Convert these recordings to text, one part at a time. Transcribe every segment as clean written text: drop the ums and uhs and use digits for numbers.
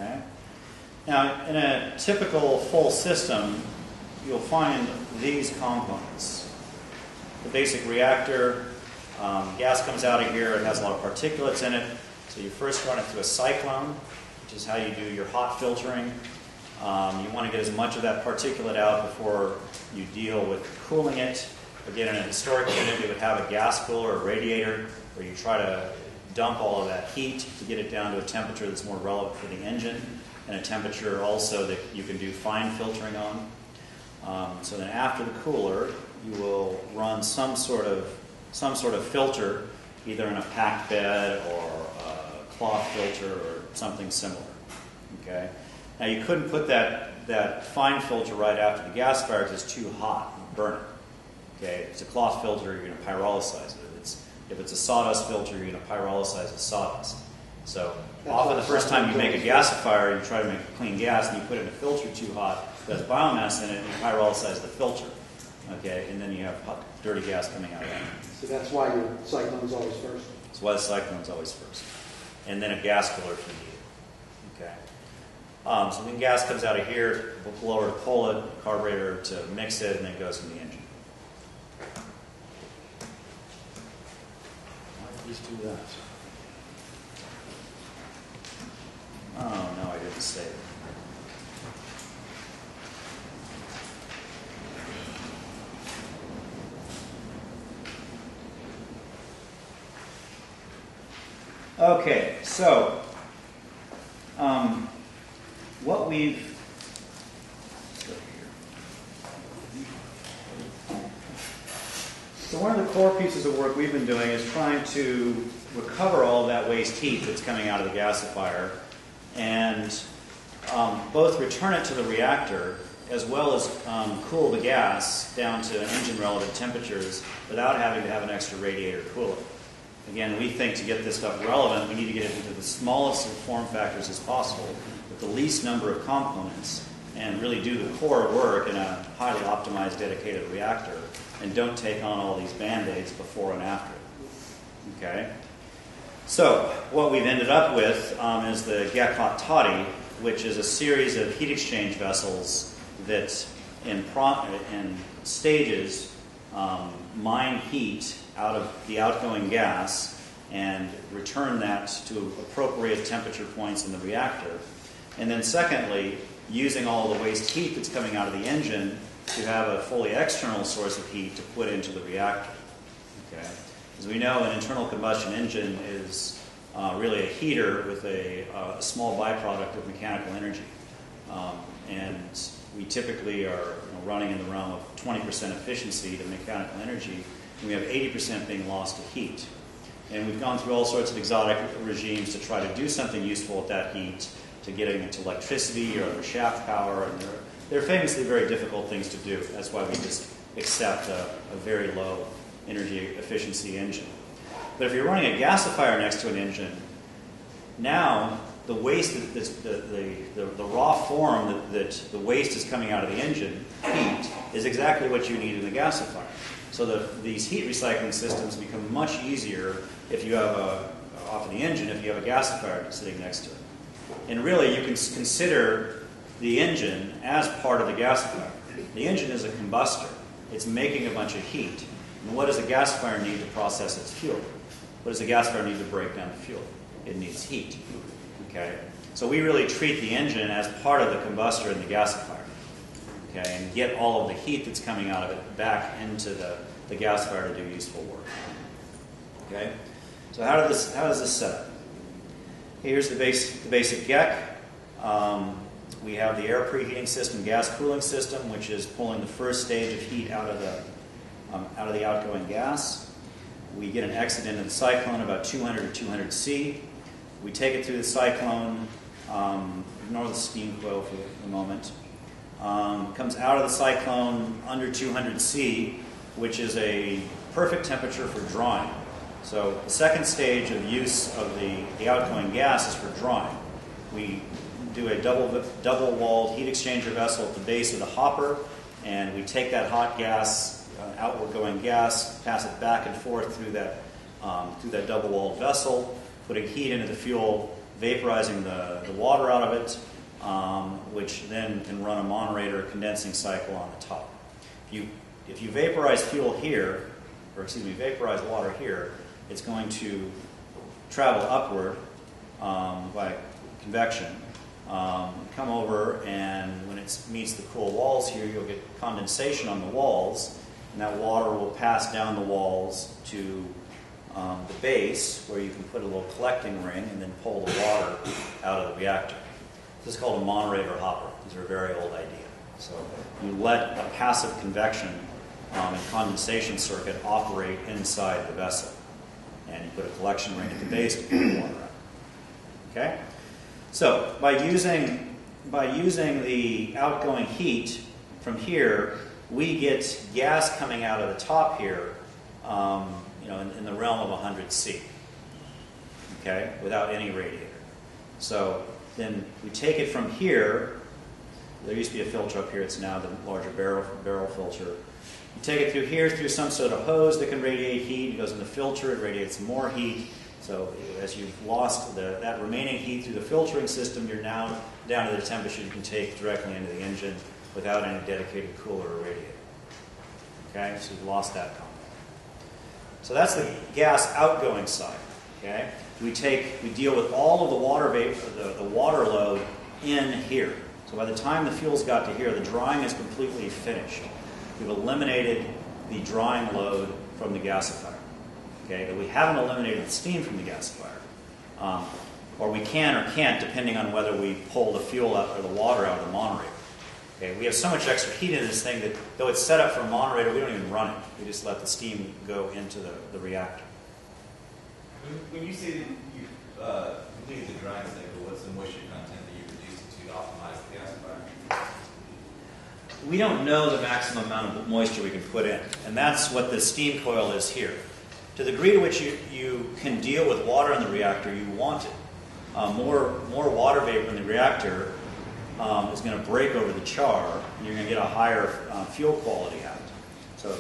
Okay? Now, in a typical full system, you'll find these components. The basic reactor, gas comes out of here, it has a lot of particulates in it, so you first run it through a cyclone, which is how you do your hot filtering. You want to get as much of that particulate out before you deal with cooling it. Again, in a historic unit, you would have a gas cooler or radiator where you try to dump all of that heat to get it down to a temperature that's more relevant for the engine, and a temperature also that you can do fine filtering on. So then after the cooler, you will run some sort of filter, either in a packed bed or a cloth filter or something similar. Okay? Now you couldn't put that fine filter right after the gasifier because it's too hot and burn it. Okay? If it's a cloth filter, you're going to pyrolysize it. If it's a sawdust filter, you're going to pyrolysize the sawdust. So often the first time you make a gasifier, you try to make clean gas, and you put it in a filter too hot, it has biomass in it, and you pyrolysize the filter. Okay, and then you have hot, dirty gas coming out of that. So that's why your cyclone's always first. That's why the cyclone's always first. And then a gas cooler if you need it. Okay. So then gas comes out of here, blower to pull it, carburetor to mix it, and then it goes in the engine. Why did we do that? Oh, no, I didn't save it. Okay, so what we've one of the core pieces of work we've been doing is trying to recover all of that waste heat that's coming out of the gasifier and both return it to the reactor as well as cool the gas down to engine relevant temperatures without having to have an extra radiator cool it. Again, we think to get this stuff relevant, we need to get it into the smallest of form factors as possible with the least number of components and really do the core work in a highly optimized, dedicated reactor and don't take on all these Band-Aids before and after. Okay? So, what we've ended up with is the Gasification Toddy, which is a series of heat exchange vessels that in stages mine heat out of the outgoing gas and return that to appropriate temperature points in the reactor. And then secondly, using all the waste heat that's coming out of the engine to have a fully external source of heat to put into the reactor. Okay? As we know, an internal combustion engine is really a heater with a small byproduct of mechanical energy. And we typically are running in the realm of 20% efficiency to mechanical energy, and we have 80% being lost to heat. And we've gone through all sorts of exotic regimes to try to do something useful with that heat, to getting it to electricity or other shaft power, and they're famously very difficult things to do. That's why we just accept a very low energy efficiency engine. But if you're running a gasifier next to an engine, now the waste, the raw form that the waste is coming out of the engine, heat, is exactly what you need in the gasifier. So these heat recycling systems become much easier if you have off of the engine, if you have a gasifier sitting next to it. And really, you can consider the engine as part of the gasifier. The engine is a combustor. It's making a bunch of heat. And what does a gasifier need to process its fuel? What does a gasifier need to break down the fuel? It needs heat. Okay? So we really treat the engine as part of the combustor in the gasifier. Okay? And get all of the heat that's coming out of it back into the gasifier to do useful work. Okay? So how does this set up? Here's the basic GEC. We have the air preheating system, gas cooling system, which is pulling the first stage of heat out of the outgoing gas. We get an exit into the cyclone about 200 to 200 C. We take it through the cyclone. Ignore the steam coil for the moment. Comes out of the cyclone under 200 C, which is a perfect temperature for drawing. So the second stage of use of the outgoing gas is for drawing. We do a double-walled heat exchanger vessel at the base of the hopper, and we take that hot gas, outward-going gas, pass it back and forth through that double-walled vessel, putting heat into the fuel vaporizing the water out of it, which then can run a moderator condensing cycle on the top. If you vaporize fuel here, or excuse me, vaporize water here, it's going to travel upward by convection, come over, and when it meets the cool walls here, you'll get condensation on the walls, and that water will pass down the walls to the base, where you can put a little collecting ring and then pull the water out of the reactor. This is called a moderator hopper. These are a very old idea. So you let a passive convection and condensation circuit operate inside the vessel, and you put a collection ring at the base to pull the water out. Okay? So by using the outgoing heat from here, we get gas coming out of the top here, in the realm of 100 C. Okay, without any radiator. So then we take it from here. There used to be a filter up here. It's now the larger barrel filter. You take it through here through some sort of hose that can radiate heat. It goes in the filter. It radiates more heat. So as you've lost that remaining heat through the filtering system, you're now down to the temperature you can take directly into the engine without any dedicated cooler or radiator. Okay, so you've lost that component. So that's the gas outgoing side. Okay, we deal with all of the water vapor, the water load in here. So by the time the fuel's got to here, the drying is completely finished. We've eliminated the drying load from the gasifier. Okay, but we haven't eliminated the steam from the gasifier. Or we can or can't, depending on whether we pull the fuel out or the water out of the moderator. Okay, we have so much extra heat in this thing that though it's set up for a moderator, we don't even run it. We just let the steam go into the reactor. When you say that you completed the drying cycle, what's the moisture content that you reduced it to optimize the gasifier? We don't know the maximum amount of moisture we can put in, and that's what the steam coil is here. To the degree to which you can deal with water in the reactor, you want it. More water vapor in the reactor is going to break over the char, and you're going to get a higher fuel quality out. So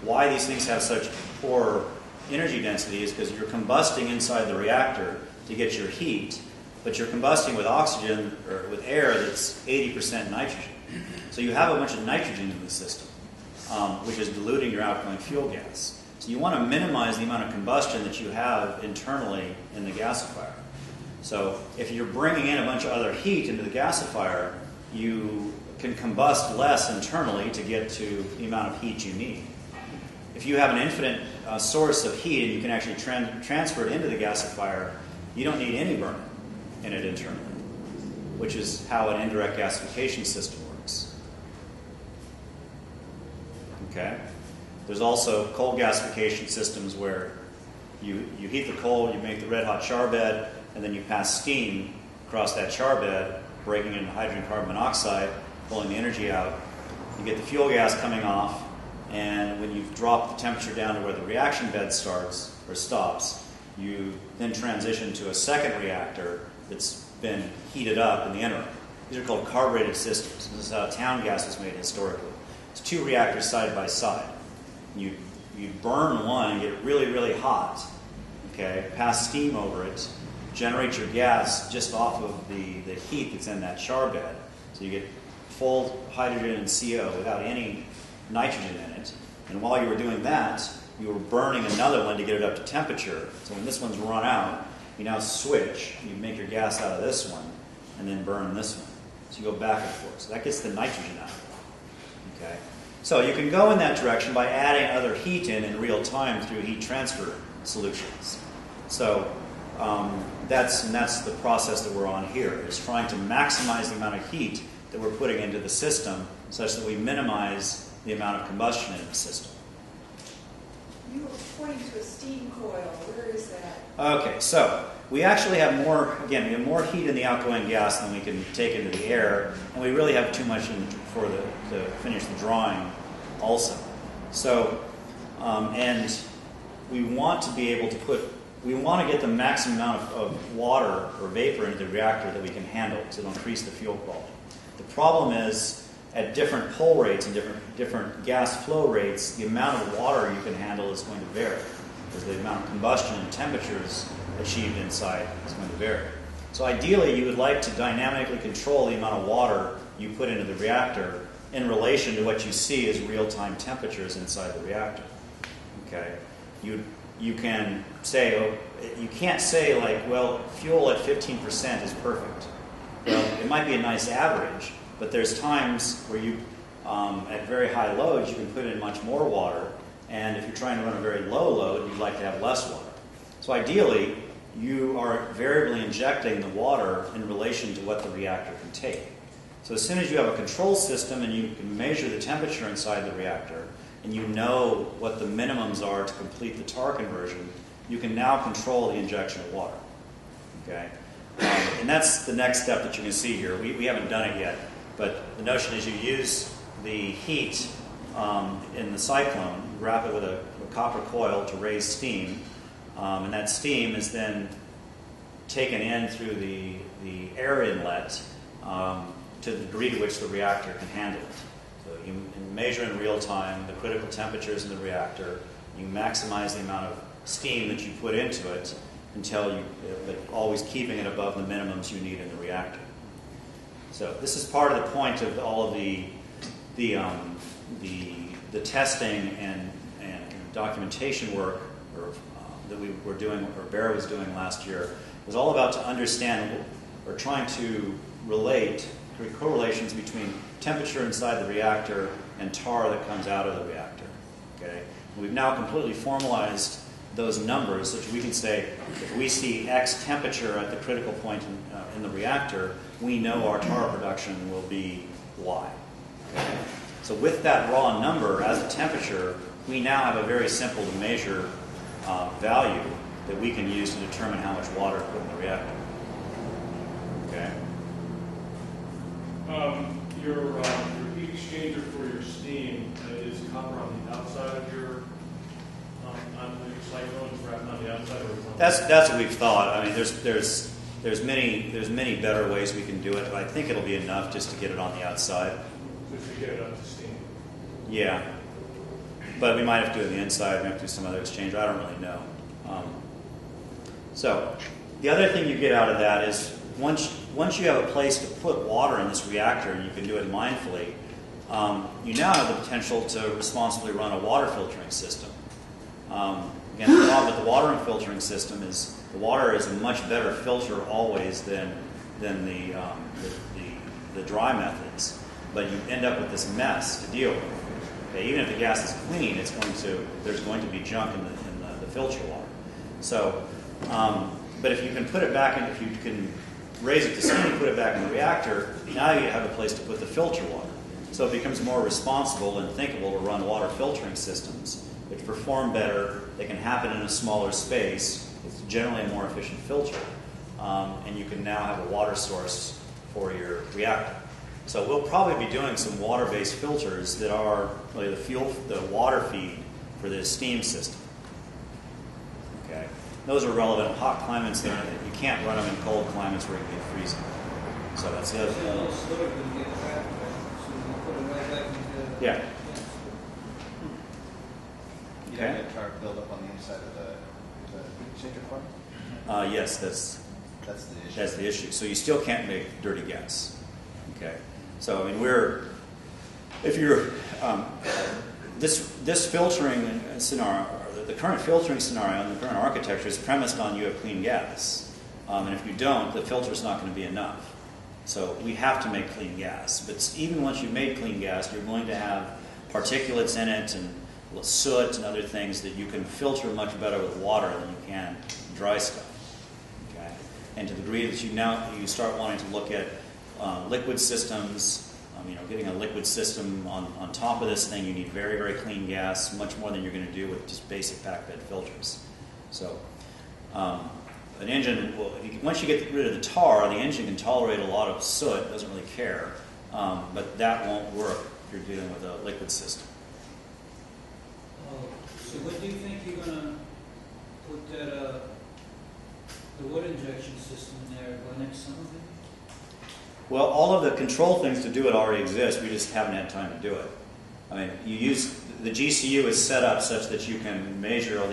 why these things have such poor energy density is because you're combusting inside the reactor to get your heat, but you're combusting with oxygen or with air that's 80% nitrogen. So you have a bunch of nitrogen in the system, which is diluting your outgoing fuel gas. So you want to minimize the amount of combustion that you have internally in the gasifier. So if you're bringing in a bunch of other heat into the gasifier, you can combust less internally to get to the amount of heat you need. If you have an infinite source of heat and you can actually transfer it into the gasifier, you don't need any burning in it internally, which is how an indirect gasification system works. Okay? There's also cold gasification systems where you heat the coal, you make the red hot char bed, and then you pass steam across that char bed, breaking it into hydrogen carbon monoxide, pulling the energy out. You get the fuel gas coming off, and when you've dropped the temperature down to where the reaction bed starts or stops, you then transition to a second reactor that's been heated up in the interim. These are called carbureted systems. This is how town gas was made historically. It's two reactors side by side. You burn one and get it really, really hot, okay, pass steam over it, generate your gas just off of the heat that's in that char bed. So you get full hydrogen and CO without any nitrogen in it. And while you were doing that, you were burning another one to get it up to temperature. So when this one's run out, you now switch. You make your gas out of this one and then burn this one. So you go back and forth. So that gets the nitrogen out. Okay? So you can go in that direction by adding other heat in real time through heat transfer solutions. So that's the process that we're on here, is trying to maximize the amount of heat that we're putting into the system such that we minimize the amount of combustion in the system. You were pointing to a steam coil. Where is that? Okay, so we actually have more, again, we have more heat in the outgoing gas than we can take into the air, and we really have too much to finish the drawing also. So, and we want to be able to we want to get the maximum amount of water or vapor into the reactor that we can handle to increase the fuel quality. The problem is, at different pull rates and different gas flow rates, the amount of water you can handle is going to vary, because the amount of combustion and temperatures achieved inside is going to vary. So ideally, you would like to dynamically control the amount of water you put into the reactor in relation to what you see as real-time temperatures inside the reactor. Okay, you can say, oh, you can't say like, well, fuel at 15% is perfect. Well, it might be a nice average, but there's times where you, at very high loads, you can put in much more water, and if you're trying to run a very low load, you'd like to have less water. So ideally, you are variably injecting the water in relation to what the reactor can take. So as soon as you have a control system and you can measure the temperature inside the reactor, and you know what the minimums are to complete the tar conversion, you can now control the injection of water. Okay? And that's the next step that you can see here. We haven't done it yet, but the notion is you use the heat in the cyclone, you wrap it with a copper coil to raise steam, and that steam is then taken in through the air inlet to the degree to which the reactor can handle it. So you measure in real time the critical temperatures in the reactor, you maximize the amount of steam that you put into it until you, but always keeping it above the minimums you need in the reactor. So this is part of the point of all of the testing and documentation work that we were doing, or Bear was doing last year, was all about to understand or trying to relate correlations between temperature inside the reactor and tar that comes out of the reactor. Okay, we've now completely formalized those numbers so that we can say if we see X temperature at the critical point in the reactor, we know our tar production will be Y. Okay? So with that raw number as a temperature, we now have a very simple to measure value that we can use to determine how much water to put in the reactor. Okay. Your heat exchanger for your steam is copper on the outside of your on the cyclone, it's wrapped on the outside, or it's on That's what we've thought. I mean, there's many better ways we can do it. But I think it'll be enough just to get it on the outside. just to get it up to steam. Yeah, but we might have to do it on the inside. We have to do some other exchange. I don't really know. So the other thing you get out of that is once you have a place to put water in this reactor and you can do it mindfully, you now have the potential to responsibly run a water filtering system. Again, the problem with the water filtering system is the water is a much better filter always than the dry methods, but you end up with this mess to deal with. Okay, even if the gas is clean, there's going to be junk in the filter water. So, but if you can put it back in, if you can raise it to steam and put it back in the reactor, now you have a place to put the filter water. So it becomes more responsible and thinkable to run water filtering systems, which perform better. They can happen in a smaller space. It's generally a more efficient filter, and you can now have a water source for your reactor. So we'll probably be doing some water-based filters that are really the water feed for the steam system. Okay, those are relevant in hot climates. You can't run them in cold climates where you get freezing. So that's the other thing. Yeah. You don't get tar buildup on the inside of the exchanger farm? Yes, that's the issue. That's the issue. So you still can't make dirty gas. Okay. So I mean, if you're this filtering scenario, the current filtering scenario and the current architecture is premised on you have clean gas, and if you don't, the filter is not going to be enough. So we have to make clean gas. But even once you've made clean gas, you're going to have particulates in it and soot and other things that you can filter much better with water than you can dry stuff. Okay? And to the degree that you start wanting to look at liquid systems, getting a liquid system on top of this thing, you need very, very clean gas, much more than you're going to do with just basic packed bed filters. So an engine, once you get rid of the tar, the engine can tolerate a lot of soot, doesn't really care, but that won't work if you're dealing with a liquid system. So when do you think you're going to put that the water injection system in there by next summer? Well, all of the control things to do it already exist. We just haven't had time to do it. I mean, the GCU is set up such that you can measure all the